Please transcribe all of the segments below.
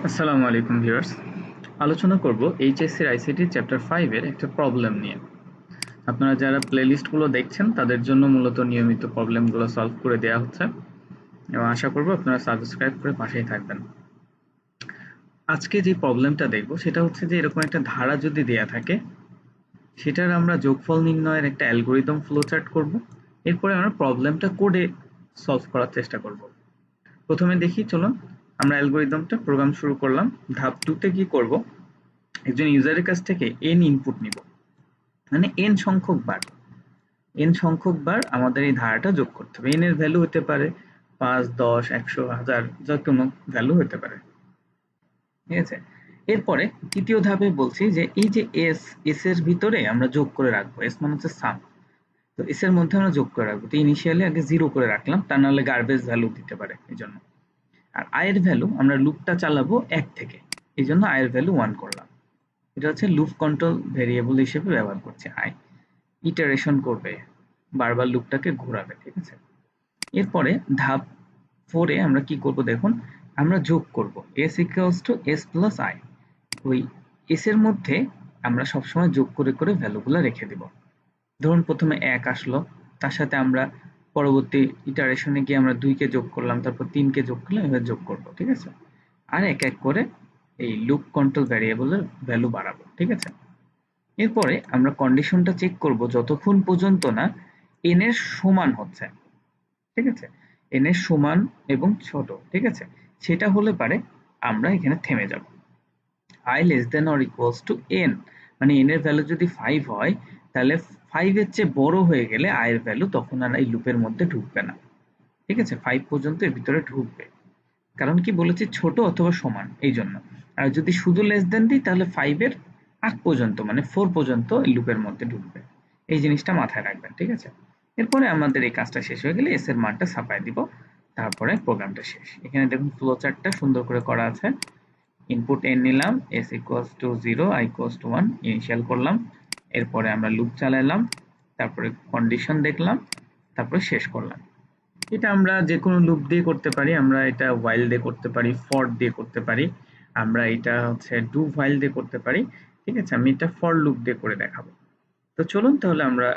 আসসালামু আলাইকুম ভিউয়ার্স। আলোচনা করব HSC ICT চ্যাপ্টার 5 এর একটা প্রবলেম নিয়ে। আপনারা যারা প্লেলিস্টগুলো দেখছেন তাদের জন্য মূলত নিয়মিত প্রবলেমগুলো সলভ করে দেওয়া হচ্ছে এবং আশা করব আপনারা সাবস্ক্রাইব করে পাশেই থাকবেন। আজকে যে প্রবলেমটা দেখব সেটা হচ্ছে যে এরকম একটা ধারা যদি দেয়া থাকে সেটার আমরা যোগফল নির্ণয়ের একটা অ্যালগরিদম ফ্লোচার্ট করব। এরপরে আমরা প্রবলেমটা কোডে সলভ করার চেষ্টা করব। প্রথমে দেখি চলুন আমরা অ্যালগরিদমটা প্রোগ্রাম শুরু করলাম। ধাপ 2 তে কি করব, একজন ইউজারের কাছ থেকে n ইনপুট নিব, মানে n সংখ্যক বার আমাদের এই ধারাটা যোগ করতে হবে। n এর ভ্যালু হতে পারে 5, 10, 100, 1000, যা কোনো ভ্যালু হতে পারে, ঠিক আছে। এরপরে তৃতীয় ধাপে বলছি যে এই যে s এর ভিতরে আমরা যোগ করে রাখবো। s মানে হচ্ছে সাম, তো s এর মধ্যে আমরা যোগ করে রাখবো। তো ইনিশিয়ালি আগে 0 করে রাখলাম, তা নাহলে গার্বেজ ভ্যালু দিতে পারে এই জন্য। আর i এর ভ্যালু আমরা লুপটা চালাবো 1 থেকে, এই জন্য i এর ভ্যালু 1 করলাম। এটা হচ্ছে লুপ কন্ট্রোল ভেরিয়েবল হিসেবে ব্যবহার করছি। i ইটারেশন করবে, বারবার লুপটাকে ঘোরাবে, ঠিক আছে। এরপরে ধাপ 4 এ আমরা কি করব দেখুন, আমরা যোগ করব s equals to s plus i। ওই s এর মধ্যে আমরা সবসময় যোগ করে করে ভ্যালুগুলো রেখে দিব। ধরুন প্রথমে 1 আসলো, তার সাথে আমরা পরবর্তী ইটারেশনে গিয়ে আমরা 2 কে যোগ করলাম, তারপর 3 কে যোগ করলাম, এভাবে যোগ করব, ঠিক আছে। আর এক এক করে এই লুপ কন্ট্রোল ভ্যারিয়েবলের ভ্যালু বাড়াবো, ঠিক আছে। এরপরে আমরা কন্ডিশনটা চেক করব যতক্ষণ পর্যন্ত না n এর সমান হচ্ছে, ঠিক আছে। n এর সমান এবং ছোট, ঠিক আছে, সেটা হলে পারে আমরা এখানে থেমে যাব। i less than or equals to n, মানে n এর ভ্যালু যদি 5 হয় তাহলে 5 এর চেয়ে বড় হয়ে গেলে i এর ভ্যালু তখন আর এই লুপের মধ্যে ঢুকবে না, ঠিক আছে। 5 পর্যন্ত এর ভিতরে ঢুকবে, কারণ কি বলেছি ছোট অথবা সমান, এই জন্য। আর যদি শুধু লেস দেন দিই তাহলে 5 এর আগ পর্যন্ত মানে 4 পর্যন্ত এই লুপের মধ্যে ঢুকবে। এই জিনিসটা মাথায় রাখবেন, ঠিক আছে। এরপরে আমাদের এই কাজটা শেষ হয়ে গেলে s এর মানটা ছাপায় দিব, তারপরে প্রোগ্রামটা শেষ। এখানে দেখুন ফ্লো চার্টটা সুন্দর করে করা আছে। ইনপুট n নিলাম, s equals to 0, i equals to 1 initial করলাম। এরপরে আমরা লুপ চালালাম, তারপরে কন্ডিশন দেখলাম, তারপরে শেষ করলাম। এটা আমরা যে কোনো লুপ দিয়ে করতে পারি, আমরা এটা while দিয়ে করতে পারি, for দিয়ে করতে পারি, আমরা এটা হচ্ছে do while দিয়ে করতে পারি, ঠিক আছে। আমি এটা for loop দিয়ে করে দেখাবো। তো চলুন তাহলে আমরা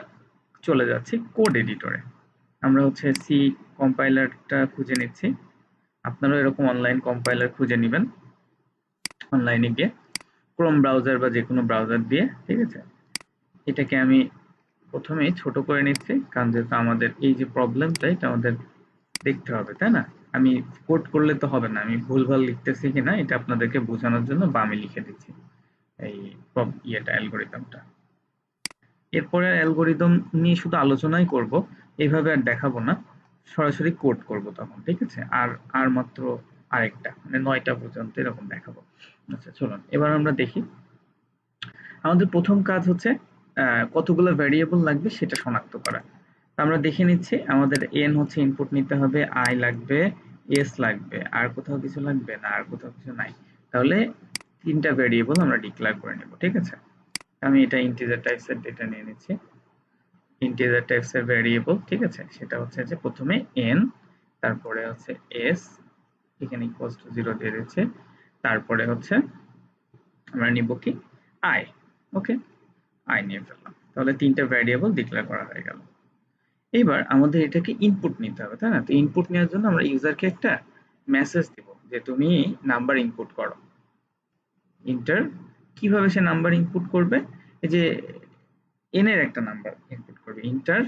চলে যাচ্ছি কোড এডিটরে। আমরা হচ্ছে সি কম্পাইলারটা খুঁজে নিচ্ছি। আপনারাও এরকম অনলাইন কম্পাইলার খুঁজে নেবেন অনলাইনে গিয়ে, ক্রোম ব্রাউজার বা যে কোনো ব্রাউজার দিয়ে, ঠিক আছে। এটাকে আমি প্রথমে ছোট করে নিচ্ছি, কারণ যেহেতু আমাদের এই যে প্রবলেমটা এটা আমাদের দেখতে হবে, তাই না। আমি কোড করলে তো হবে না, আমি ভুলভাল লিখতেছি কিনা এটা আপনাদেরকে বোঝানোর জন্য বামে লিখে দিচ্ছি এই অ্যালগরিদমটা। এরপরে অ্যালগরিদম নিয়ে শুধু আলোচনাই করব, এইভাবে আর দেখাবো না, সরাসরি কোড করব তখন, ঠিক আছে। আর মাত্র আরেকটা মানে 9টা পর্যন্ত এরকম দেখাবো। আচ্ছা চলুন এবার আমরা দেখি। আমাদের প্রথম কাজ হচ্ছে কতগুলো ভ্যারিয়েবল লাগবে সেটা শনাক্ত করা। আমরা দেখে নিচ্ছি আমাদের n হচ্ছে ইনপুট নিতে হবে, i লাগবে, s লাগবে, আর কোথাও কিছু লাগবে না, আর কোথাও কিছু নাই। তাহলে 3টা ভ্যারিয়েবল আমরা ডিক্লেয়ার করে নেব, ঠিক আছে। আমি এটা ইন্টিজার টাইপসের ডেটা নিয়ে নিচ্ছি, ইন্টিজার টাইপসের ভ্যারিয়েবল, ঠিক আছে। সেটা হচ্ছে যে প্রথমে n, তারপরে হচ্ছে s, এখানে ইকুয়ালস টু 0 দিয়ে দিচ্ছে, তারপরে হচ্ছে আমরা নিব কি i, ওকে, i নিয়ে ফেললাম। তাহলে 3টা ভ্যারিয়েবল ডিক্লেয়ার করা হয়ে গেল। এবার আমাদের এটাকে ইনপুট নিতে হবে, তাই না। তো ইনপুট নেওয়ার জন্য আমরা ইউজারকে একটা মেসেজ দিব যে তুমি নাম্বার ইনপুট করো। ইন্টার, কিভাবে সে নাম্বার ইনপুট করবে, এই যে n এর একটা নাম্বার ইনপুট করবে, ইন্টার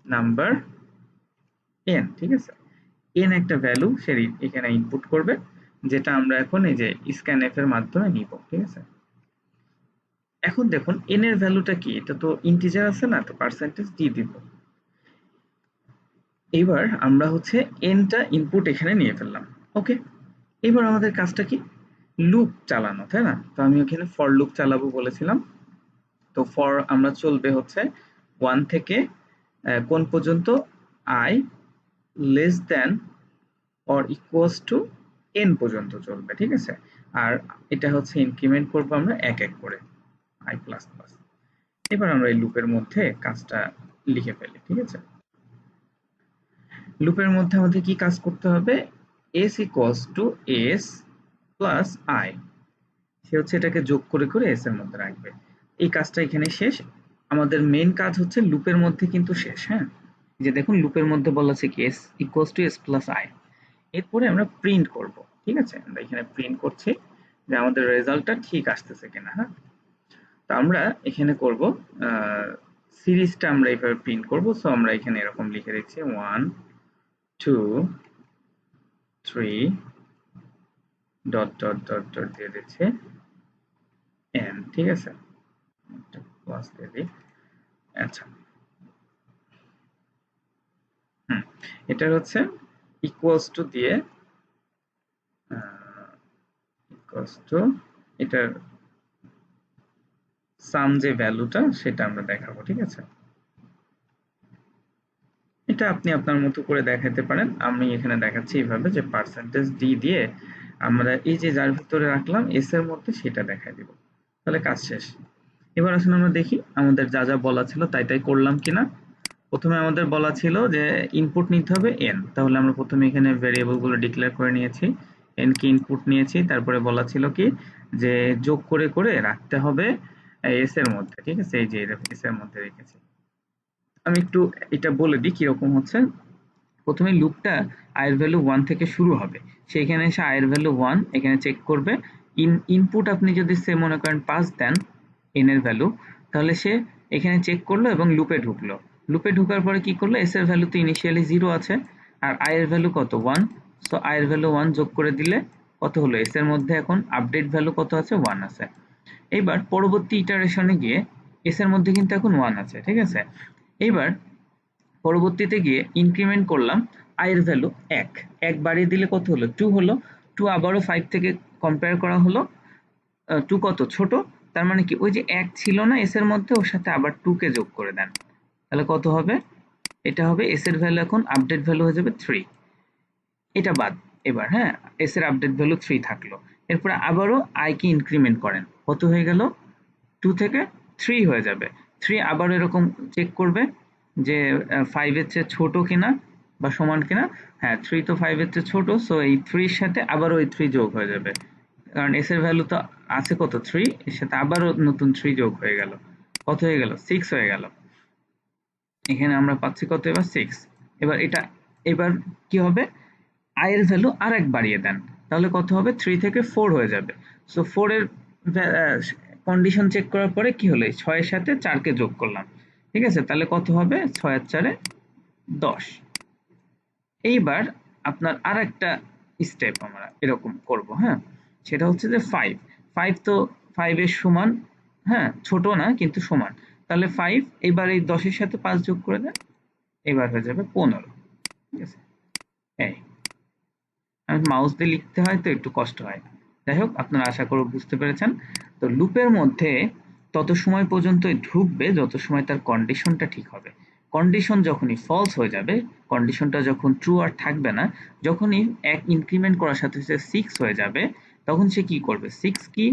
নাম্বার n, ঠিক আছে। n একটা ভ্যালু সে এখানে ইনপুট করবে, যেটা আমরা এখন এই যে স্ক্যানএফ এর মাধ্যমে নিব, ঠিক আছে। এখন দেখুন n এর ভ্যালুটা কি, এটা তো ইন্টিজার আছে না, তো পার্সেন্টেজ দিয়ে দিব। এবার আমরা হচ্ছে nটা ইনপুট এখানে নিয়ে ফেললাম, ওকে। এবার আমাদের কাজটা কি, লুপ চালানো, তাই না। তো আমি এখানে ফর লুপ চালাবো বলেছিলাম। তো ফর আমরা চলবে হচ্ছে 1 থেকে কোন পর্যন্ত, i less than or equals to n পর্যন্ত চলবে, ঠিক আছে। আর এটা হচ্ছে ইনক্রিমেন্ট করবো আমরা এক এক করে i প্লাস প্লাস। এবার আমরা এই লুপের মধ্যে কাজটা লিখে ফেলি, ঠিক আছে। লুপের মধ্যে আমাদের কি কাজ করতে হবে, s equals to s plus I, সে হচ্ছে এটাকে যোগ করে করে এস এর মধ্যে রাখবে। এই কাজটা এখানে শেষ। আমাদের মেইন কাজ হচ্ছে লুপের মধ্যে কিন্তু শেষ। হ্যাঁ, যে দেখুন লুপের মধ্যে বলা আছে কি S equals to S plus I. এরপরে আমরা প্রিন্ট করব। ঠিক আছে, আমরা এখানে প্রিন্ট করছি যে আমাদের রেজাল্টটা ঠিক আসতেছে কিনা। হ্যাঁ, তো আমরা এখানে করব সিরিজটা আমরা এইভাবে প্রিন্ট করব। সো আমরা এখানে এরকম লিখে দিচ্ছি 1 2 3 ডট ডট ডট ডট দিয়ে দিচ্ছি n। ঠিক আছে, একটা প্লাস দিয়ে দিই। আচ্ছা, এটা হচ্ছে ইকুয়ালস টু দিয়ে ইকুয়ালস টু এটার সাম যে ভ্যালুটা সেটা আমরা দেখাবো। ঠিক আছে, এটা আপনি আপনার মতো করে দেখাতে পারেন। আমি এখানে দেখাচ্ছি এইভাবে যে পার্সেন্টেজ ডি দিয়ে আমরা এই যে যার ভিতরে রাখলাম এস এর মধ্যে সেটা দেখাই দিব। তাহলে কাজ শেষ। এবার আসলে আমরা দেখি আমাদের যা যা বলা ছিল তাই তাই করলাম কিনা। প্রথমে আমাদের বলা ছিল যে ইনপুট নিতে হবে n, তাহলে আমরা প্রথমে এখানে ভেরিয়েবল গুলো ডিক্লেয়ার করে নিয়েছি, n কে ইনপুট নিয়েছি। তারপরে বলা ছিল কি যে যোগ করে করে রাখতে হবে s এর মধ্যে। ঠিক আছে, এই যে s এর মধ্যে রেখেছি। আমি একটু এটা বলে দিই কিরকম হচ্ছে। প্রথমে লুপটা i এর ভ্যালু 1 থেকে শুরু হবে, সেখানে এসে i এর ভ্যালু 1 এখানে চেক করবে। ইনপুট আপনি যদি সে মনে করেন 5 দেন n এর ভ্যালু, তাহলে সে এখানে চেক করলো এবং লুপে ঢুকলো। লুপে ঢোকার পরে কি করলো, s এর ভ্যালু তো ইনিশিয়ালি 0 আছে আর i এর ভ্যালু কত 1। সো i এর ভ্যালু 1 যোগ করে দিলে কত হলো, s এর মধ্যে এখন আপডেট ভ্যালু কত আছে 1 আছে। এইবার পরবর্তী ইটারেশনে গিয়ে s এর মধ্যে কিন্তু এখন 1 আছে। ঠিক আছে, এইবার পরবর্তীতে গিয়ে ইনক্রিমেন্ট করলাম i এর ভ্যালু 1 1 বাড়িয়ে দিলে কত হলো 2 হলো। 2 আবারও 5 থেকে কম্পেয়ার করা হলো, 2 কত ছোট, তার মানে কি ওই যে 1 ছিল না s এর মধ্যে, ওর সাথে আবার 2 কে যোগ করে দেন। তাহলে কত হবে, এটা হবে s এর ভ্যালু এখন আপডেট ভ্যালু হয়ে যাবে 3। এটা বাদ। এবার হ্যাঁ, s এর আপডেট ভ্যালু 3 থাকলো। এরপর আবারও i কে ইনক্রিমেন্ট করেন, কত হয়ে গেল 2 থেকে 3 হয়ে যাবে। 3 আবার এরকম চেক করবে যে 5 এর চেয়ে ছোট কিনা বা সমান কিনা। হ্যাঁ, 3 তো 5 এর চেয়ে ছোট, সো এই 3 এর সাথে আবারও এই 3 যোগ হয়ে যাবে, কারণ s এর ভ্যালু তো আছে কত 3, এর সাথে আবারও নতুন 3 যোগ হয়ে গেল, কত হয়ে গেল 6 হয়ে গেল। এখানে আমরা পাচ্ছি কত এবার 6। এবার কি হবে, i এর ভ্যালু আরেক বাড়িয়ে দেন, তাহলে কত হবে 3 থেকে 4 হয়ে যাবে। সো 4 এর কন্ডিশন চেক করার পরে কি হলো, 6 এর সাথে 4 কে যোগ করলাম। ঠিক আছে, তাহলে কত হবে 6 আর 4 এ 10। এইবার আপনার আরেকটা স্টেপ আমরা এরকম করব। হ্যাঁ, সেটা হচ্ছে যে 5 তো 5 এর সমান, হ্যাঁ ছোট না কিন্তু সমান। তাহলে 5 এবার এই 10 এর সাথে 5 যোগ করে দেন, এবার হয়ে যাবে 15। ঠিক আছে, এই আমি মাউস দিয়ে লিখতে হয় তো একটু কষ্ট হয়। যাই হোক, আপনারা আশা করব বুঝতে পেরেছেন। তো লুপের মধ্যে তত সময় পর্যন্ত ঢুকবে যত সময় তার কন্ডিশনটা ঠিক হবে। কন্ডিশন যখনই ফলস হয়ে যাবে, কন্ডিশনটা যখন ট্রু আর থাকবে না, যখনই এক ইনক্রিমেন্ট করার সাথে সাথে 6 হয়ে যাবে, তখন সে কি করবে, 6 কি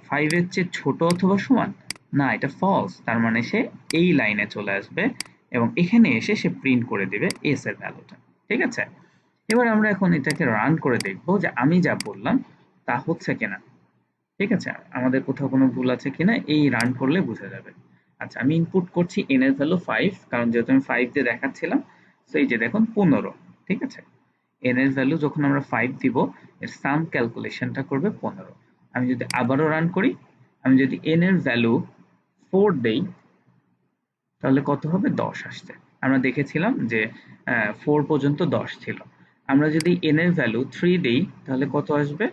5 এর চেয়ে ছোট অথবা সমান, না এটা ফলস, তার মানে সে এই লাইনে চলে আসবে এবং এখানে এসে সে প্রিন্ট করে দিবে এস এর ভ্যালুটা। ঠিক আছে, এবার আমরা এখন এটাকে রান করে দেখব যে আমি যা বললাম তা হচ্ছে কিনা। ঠিক আছে, আমাদের কোথাও কোনো ভুল আছে কিনা এই রান করলে বোঝা যাবে। আচ্ছা, আমি ইনপুট করছি n এর ভ্যালু 5, কারণ যেহেতু আমি 5 দিয়ে দেখাচ্ছিলাম। তো এই যে দেখুন 15। ঠিক আছে, n এর ভ্যালু যখন আমরা 5 দিব, এর সাম ক্যালকুলেশনটা করবে 15। আমি যদি আবারও রান করি, আমি যদি n এর ভ্যালু 4 দেই, তাহলে কত হবে 10 আসছে। আমরা দেখেছিলাম যে 4 পর্যন্ত 10 ছিল। আমরা যদি n এর ভ্যালু 3 দেই, তাহলে কত আসবে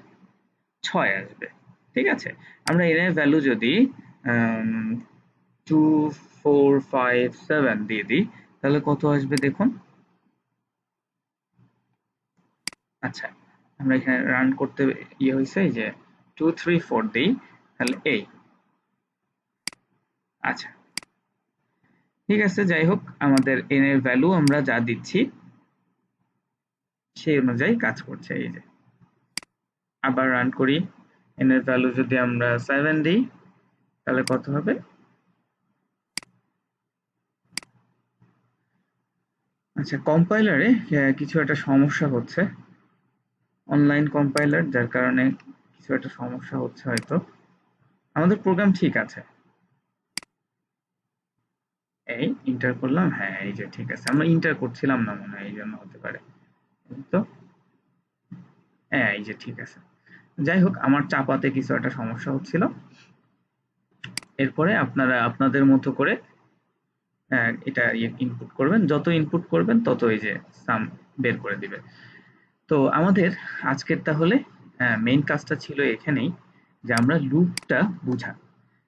6 আসবে। ঠিক আছে, আমরা n এর ভ্যালু যদি 2 4 5 7 দিয়ে দিই, তাহলে কত আসবে দেখুন। আচ্ছা, আমরা এখানে রান করতে ইয়ে হয়েছে যে 2 3 4 দেই, তাহলে এই। আচ্ছা, ঠিক আছে, যাই হোক আমাদের n এর ভ্যালু আমরা যা দিচ্ছি সেই অনুযায়ী কাজ করছে। এই যে আবার রান করি, n এর ভ্যালু যদি আমরা 7 দিই, তাহলে কত হবে। আচ্ছা, কম্পাইলারে কিছু একটা সমস্যা হচ্ছে, অনলাইন কম্পাইলার, যার কারণে কিছু একটা সমস্যা হচ্ছে হয়তো। আমাদের প্রোগ্রাম ঠিক আছে, এই ইন্টার করলাম, হ্যাঁ এই যে ঠিক আছে, আমরা ইন্টার করছিলাম না মনে হয়, এই জন্য হতে পারে। তো হ্যাঁ এই যে ঠিক আছে। যাই হোক, আমার চাপাতে কিছু একটা সমস্যা হচ্ছিল। এরপরে আপনারা আপনাদের মতো করে এটা ইনপুট করবেন, যত ইনপুট করবেন তত এই যে সাম বের করে দিবে। তো আমাদের আজকের তাহলে মেইন কাজটা ছিল এখানেই, যে আমরা লুপটা বুঝা।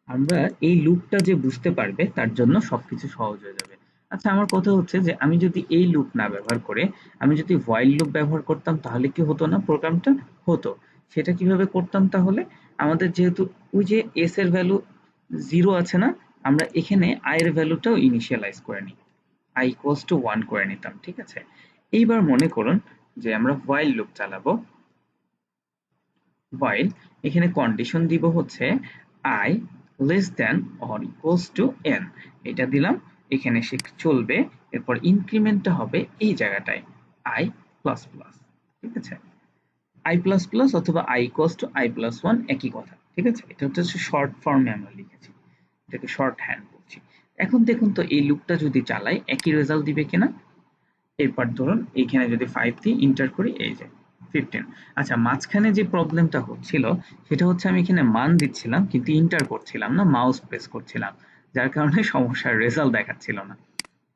আমরা এই লুপটা যে বুঝতে পারবে তার জন্য সবকিছু সহজ হয়ে যাবে। আচ্ছা, আমার কথা হচ্ছে যে আমি যদি এই লুপ না ব্যবহার করে আমি যদি হোয়াইল লুপ ব্যবহার করতাম তাহলে কি হতো না? প্রোগ্রামটা হতো। সেটা কিভাবে করতাম তাহলে? আমাদের যেহেতু ওই যে এস এর ভ্যালু 0 আছে না, আমরা এখানে i এর ভ্যালুটাও ইনিশিয়ালাইজ করে নিই, i ইকুয়ালস টু 1 করে নিতাম। ঠিক আছে, এইবার মনে করুন যে আমরা হোয়াইল লুপ চালাবো। while এখানে কন্ডিশন দিব হচ্ছে i less than or equals to n, এটা দিলাম, এখানে সে চলবে। এরপর ইনক্রিমেন্টটা হবে এই জায়গাটায় i প্লাস প্লাস। ঠিক আছে, i প্লাস প্লাস অথবা i equals to i plus 1 একই কথা। ঠিক আছে, এটা হচ্ছে শর্ট ফর্মে আমরা লিখেছি, এটাকে শর্ট হ্যান্ড বলছি। এখন দেখুন তো এই লুপটা যদি চালাই একই রেজাল্ট দিবে কিনা। এরপর ধরুন এইখানে যদি 5 দিয়ে এন্টার করি, এই যে 15। আচ্ছা, মাঝখানে যে প্রবলেমটা হচ্ছিল সেটা হচ্ছে আমি এখানে মান দিচ্ছিলাম কিন্তু এন্টার করছিলাম না, মাউস প্রেস করছিলাম, যার কারণে সমস্যার রেজাল্ট দেখাচ্ছিল না।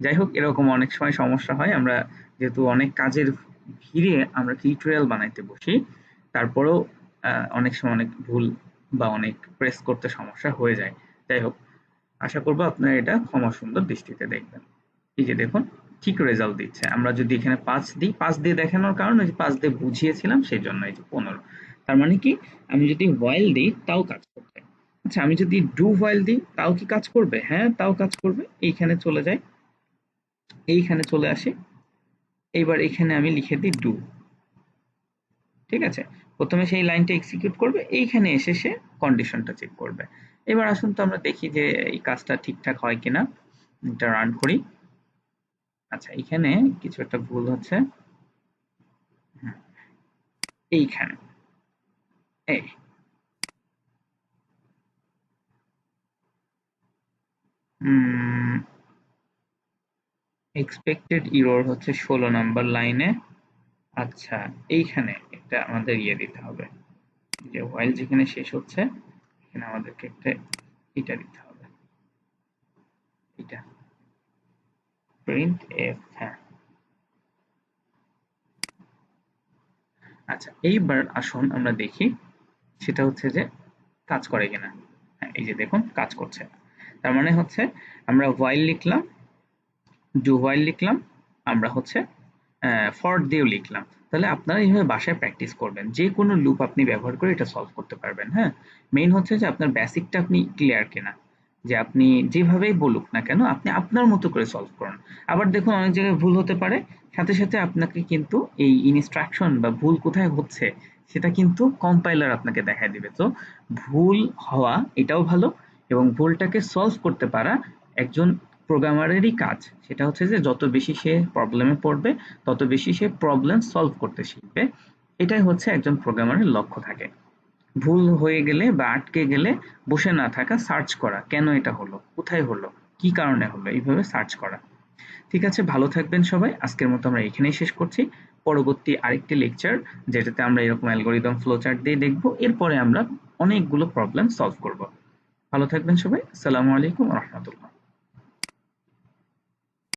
যাই হোক, এরকম অনেক সময় সমস্যা হয়, আমরা যেহেতু অনেক কাজের ভিড়ে আমরা টিউটোরিয়াল বানাইতে বসি, তারপরেও অনেক সময় অনেক ভুল বা অনেক প্রেস করতে সমস্যা হয়ে যায়। যাই হোক, আশা করবো আপনারা এটা ক্ষমা সুন্দর দৃষ্টিতে দেখবেন। এই যে দেখুন ঠিক রেজাল্ট দিচ্ছে। আমরা যদি এখানে 5 দিই, 5 দিয়ে দেখানোর কারণ ওই যে 5 দিয়ে বুঝিয়েছিলাম সেই জন্য এই যে 15। তার মানে কি, আমি যদি while দিই তাও কাজ করবে। আচ্ছা, আমি যদি ডু while দিই তাও কি কাজ করবে? হ্যাঁ, তাও কাজ করবে। এইখানে চলে যাই, এইখানে চলে আসি, এইবার এখানে আমি লিখে দিই ডু। ঠিক আছে, প্রথমে সেই লাইনটা এক্সিকিউট করবে, এইখানে এসে সে কন্ডিশনটা চেক করবে। এবার আসুন তো আমরা দেখি যে এই কাজটা ঠিকঠাক হয় কিনা, এটা রান করি। আচ্ছা, এখানে কিছু একটা ভুল হচ্ছে, এইখানে এই এক্সপেক্টেড এরর হচ্ছে 16 নাম্বার লাইনে। আচ্ছা, এইখানে একটা আমাদের দিতে হবে, যে while যেখানে শেষ হচ্ছে এখানে আমাদেরকে একটা এটা দিতে হবে, এটা প্রিন্ট এফ। হ্যাঁ, আচ্ছা, এইবার আসুন আমরা দেখি সেটা হচ্ছে যে কাজ করে কিনা। হ্যাঁ, এই যে দেখুন কাজ করছে। তার মানে হচ্ছে আমরা while লিখলাম, ডু while লিখলাম, আমরা হচ্ছে ফর দিয়েও লিখলাম। তাহলে আপনারা এইভাবে বাসায় প্র্যাকটিস করবেন, যে কোনো লুপ আপনি ব্যবহার করে এটা সলভ করতে পারবেন। হ্যাঁ, মেইন হচ্ছে যে আপনার বেসিকটা আপনি ক্লিয়ার কিনা, যে আপনি যেভাবেই বলুক না কেন আপনি আপনার মতো করে সলভ করুন। আবার দেখুন অনেক জায়গায় ভুল হতে পারে, সাথে সাথে আপনাকে কিন্তু এই ইনস্ট্রাকশন বা ভুল কোথায় হচ্ছে সেটা কিন্তু কম্পাইলার আপনাকে দেখায় দিবে। তো ভুল হওয়া এটাও ভালো, এবং ভুলটাকে সলভ করতে পারা একজন প্রোগ্রামারেরই কাজ। সেটা হচ্ছে যে যত বেশি সে প্রবলেমে পড়বে তত বেশি সে প্রবলেম সলভ করতে শিখবে। এটাই হচ্ছে একজন প্রোগ্রামারের লক্ষ্য থাকে। ভুল হয়ে গেলে বা আটকে গেলে বসে না থাকা, সার্চ করা, কেন এটা হলো, কোথায় হলো, কি কারণে হলো, এইভাবে সার্চ করা। ঠিক আছে, ভালো থাকবেন সবাই। আজকের মতো আমরা এখানেই শেষ করছি। পরবর্তী আরেকটি লেকচার যেটাতে আমরা এরকম অ্যালগরিদম ফ্লোচার্ট দিয়ে দেখব, এরপরে আমরা অনেকগুলো প্রবলেম সলভ করব। ভালো থাকবেন সবাই। আসসালামু আলাইকুম ওয়া রাহমাতুল্লাহ।